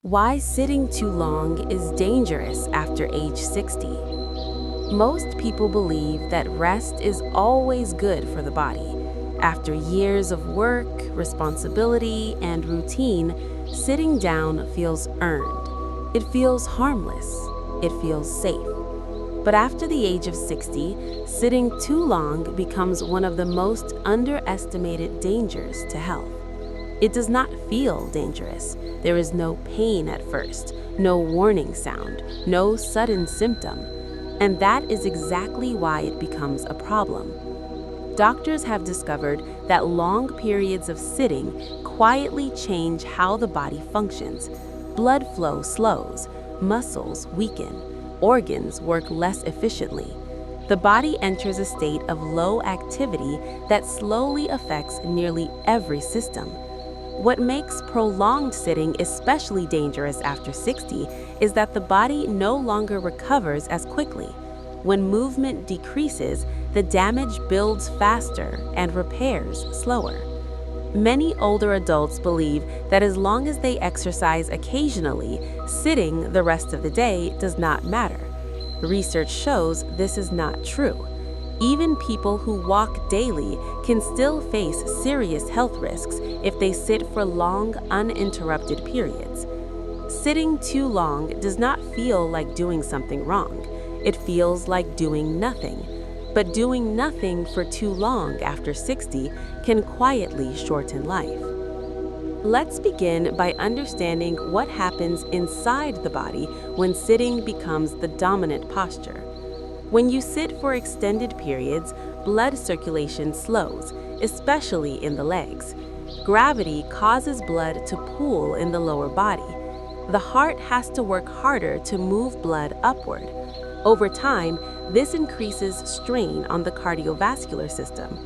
Why sitting too long is dangerous after age 60. Most people believe that rest is always good for the body. After years of work, responsibility, and routine, sitting down feels earned. It feels harmless. It feels safe. But after the age of 60, sitting too long becomes one of the most underestimated dangers to health. It does not feel dangerous. There is no pain at first, no warning sound, no sudden symptom. And that is exactly why it becomes a problem. Doctors have discovered that long periods of sitting quietly change how the body functions. Blood flow slows, muscles weaken, organs work less efficiently. The body enters a state of low activity that slowly affects nearly every system. What makes prolonged sitting especially dangerous after 60 is that the body no longer recovers as quickly. When movement decreases, the damage builds faster and repairs slower. Many older adults believe that as long as they exercise occasionally, sitting the rest of the day does not matter. Research shows this is not true. Even people who walk daily can still face serious health risks if they sit for long, uninterrupted periods. Sitting too long does not feel like doing something wrong. It feels like doing nothing. But doing nothing for too long after 60 can quietly shorten life. Let's begin by understanding what happens inside the body when sitting becomes the dominant posture. When you sit for extended periods, blood circulation slows, especially in the legs. Gravity causes blood to pool in the lower body. The heart has to work harder to move blood upward. Over time, this increases strain on the cardiovascular system.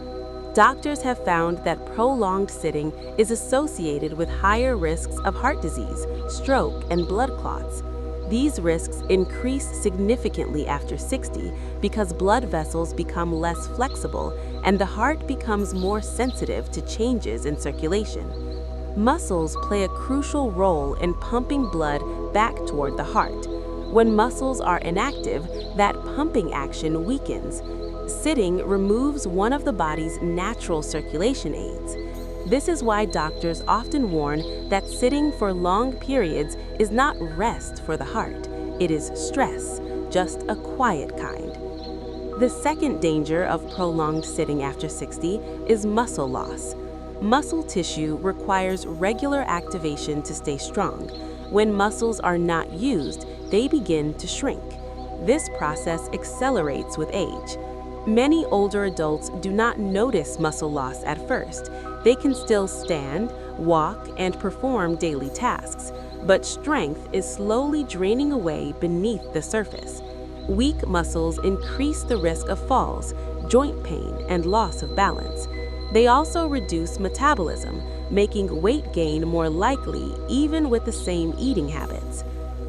Doctors have found that prolonged sitting is associated with higher risks of heart disease, stroke, and blood clots. These risks increase significantly after 60 because blood vessels become less flexible and the heart becomes more sensitive to changes in circulation. Muscles play a crucial role in pumping blood back toward the heart. When muscles are inactive, that pumping action weakens. Sitting removes one of the body's natural circulation aids. This is why doctors often warn that sitting for long periods is not rest for the heart. It is stress, just a quiet kind. The second danger of prolonged sitting after 60 is muscle loss. Muscle tissue requires regular activation to stay strong. When muscles are not used, they begin to shrink. This process accelerates with age. Many older adults do not notice muscle loss at first. They can still stand, walk, and perform daily tasks, but strength is slowly draining away beneath the surface. Weak muscles increase the risk of falls, joint pain, and loss of balance. They also reduce metabolism, making weight gain more likely even with the same eating habits.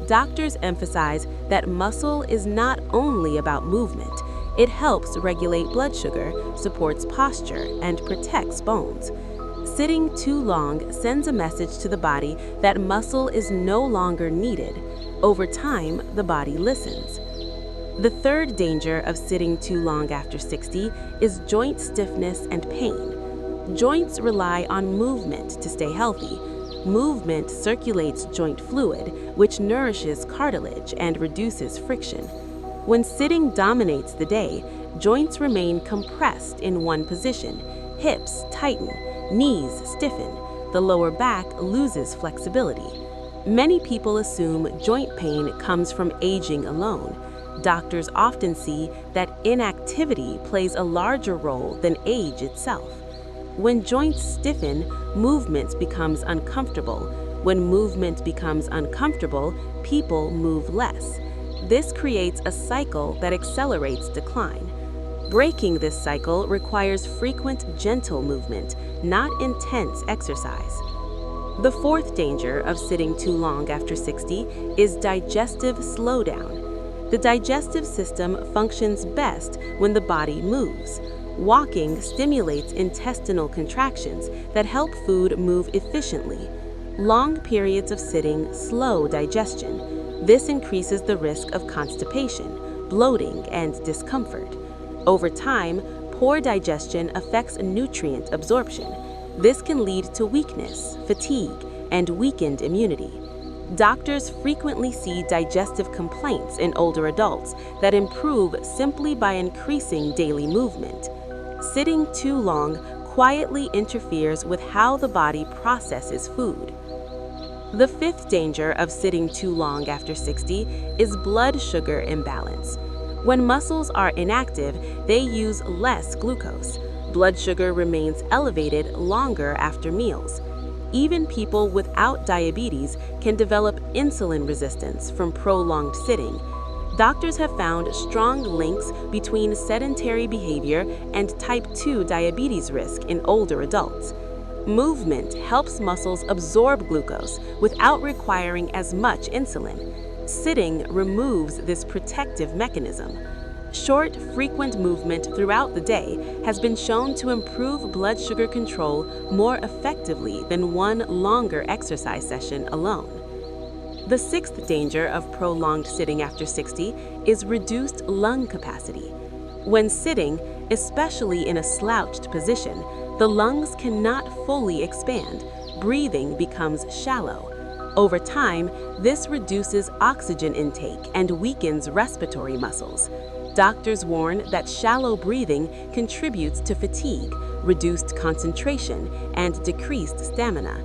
Doctors emphasize that muscle is not only about movement. It helps regulate blood sugar, supports posture, and protects bones. Sitting too long sends a message to the body that muscle is no longer needed. Over time, the body listens. The third danger of sitting too long after 60 is joint stiffness and pain. Joints rely on movement to stay healthy. Movement circulates joint fluid, which nourishes cartilage and reduces friction. When sitting dominates the day, joints remain compressed in one position. Hips tighten, knees stiffen, the lower back loses flexibility. Many people assume joint pain comes from aging alone. Doctors often see that inactivity plays a larger role than age itself. When joints stiffen, movement becomes uncomfortable. When movement becomes uncomfortable, people move less. This creates a cycle that accelerates decline. Breaking this cycle requires frequent, gentle movement, not intense exercise. The fourth danger of sitting too long after 60 is digestive slowdown. The digestive system functions best when the body moves. Walking stimulates intestinal contractions that help food move efficiently. Long periods of sitting slow digestion. This increases the risk of constipation, bloating, and discomfort. Over time, poor digestion affects nutrient absorption. This can lead to weakness, fatigue, and weakened immunity. Doctors frequently see digestive complaints in older adults that improve simply by increasing daily movement. Sitting too long quietly interferes with how the body processes food. The fifth danger of sitting too long after 60 is blood sugar imbalance. When muscles are inactive, they use less glucose. Blood sugar remains elevated longer after meals. Even people without diabetes can develop insulin resistance from prolonged sitting. Doctors have found strong links between sedentary behavior and type 2 diabetes risk in older adults. Movement helps muscles absorb glucose without requiring as much insulin. Sitting removes this protective mechanism. Short, frequent movement throughout the day has been shown to improve blood sugar control more effectively than one longer exercise session alone. The sixth danger of prolonged sitting after 60 is reduced lung capacity. When sitting, especially in a slouched position, the lungs cannot fully expand. Breathing becomes shallow. Over time, this reduces oxygen intake and weakens respiratory muscles. Doctors warn that shallow breathing contributes to fatigue, reduced concentration, and decreased stamina.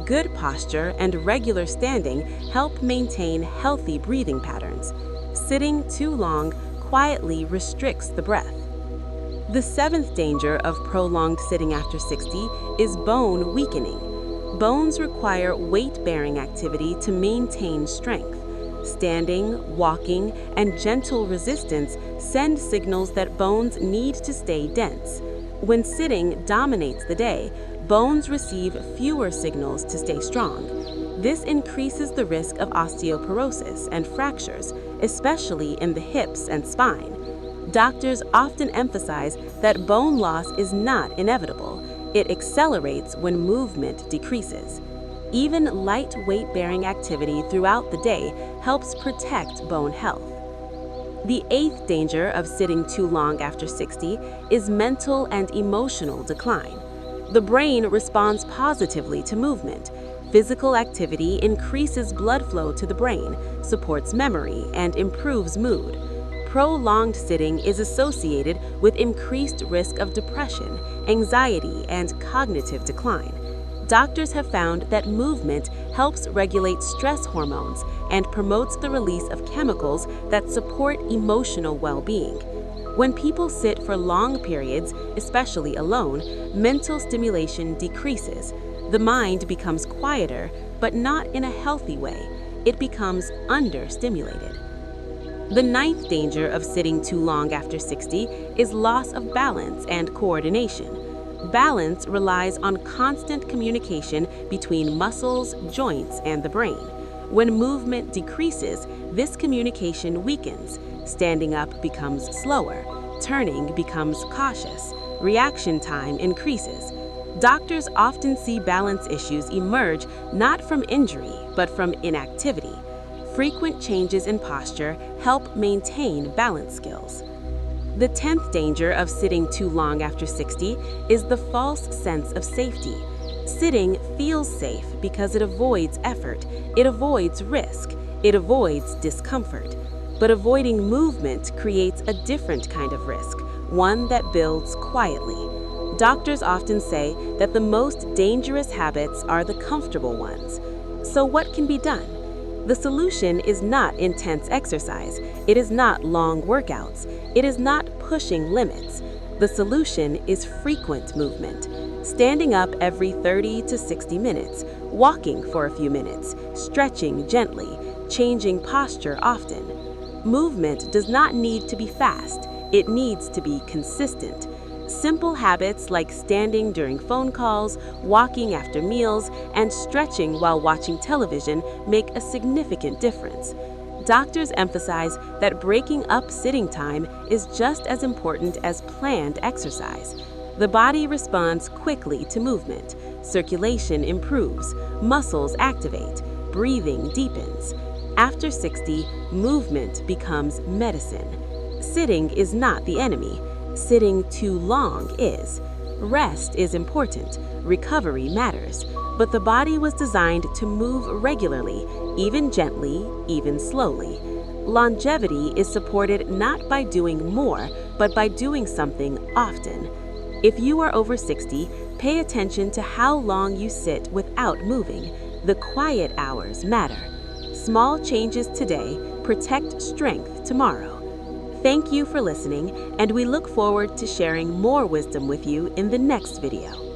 Good posture and regular standing help maintain healthy breathing patterns. Sitting too long quietly restricts the breath. The seventh danger of prolonged sitting after 60 is bone weakening. Bones require weight-bearing activity to maintain strength. Standing, walking, and gentle resistance send signals that bones need to stay dense. When sitting dominates the day, bones receive fewer signals to stay strong. This increases the risk of osteoporosis and fractures, especially in the hips and spine. Doctors often emphasize that bone loss is not inevitable. It accelerates when movement decreases. Even light weight-bearing activity throughout the day helps protect bone health. The eighth danger of sitting too long after 60 is mental and emotional decline. The brain responds positively to movement. Physical activity increases blood flow to the brain, supports memory, and improves mood. Prolonged sitting is associated with increased risk of depression, anxiety, and cognitive decline. Doctors have found that movement helps regulate stress hormones and promotes the release of chemicals that support emotional well-being. When people sit for long periods, especially alone, mental stimulation decreases. The mind becomes quieter, but not in a healthy way. It becomes understimulated. The ninth danger of sitting too long after 60 is loss of balance and coordination. Balance relies on constant communication between muscles, joints, and the brain. When movement decreases, this communication weakens. Standing up becomes slower. Turning becomes cautious. Reaction time increases. Doctors often see balance issues emerge not from injury, but from inactivity. Frequent changes in posture help maintain balance skills. The 10th danger of sitting too long after 60 is the false sense of safety. Sitting feels safe because it avoids effort, it avoids risk, it avoids discomfort. But avoiding movement creates a different kind of risk, one that builds quietly. Doctors often say that the most dangerous habits are the comfortable ones. So what can be done? The solution is not intense exercise. It is not long workouts. It is not pushing limits. The solution is frequent movement. Standing up every 30 to 60 minutes, walking for a few minutes, stretching gently, changing posture often. Movement does not need to be fast. It needs to be consistent. Simple habits like standing during phone calls, walking after meals, and stretching while watching television make a significant difference. Doctors emphasize that breaking up sitting time is just as important as planned exercise. The body responds quickly to movement. Circulation improves, muscles activate, breathing deepens. After 60, movement becomes medicine. Sitting is not the enemy. Sitting too long is. Rest is important. Recovery matters. But the body was designed to move regularly, even gently, even slowly. Longevity is supported not by doing more, but by doing something often. If you are over 60, pay attention to how long you sit without moving. The quiet hours matter. Small changes today protect strength tomorrow. Thank you for listening, and we look forward to sharing more wisdom with you in the next video.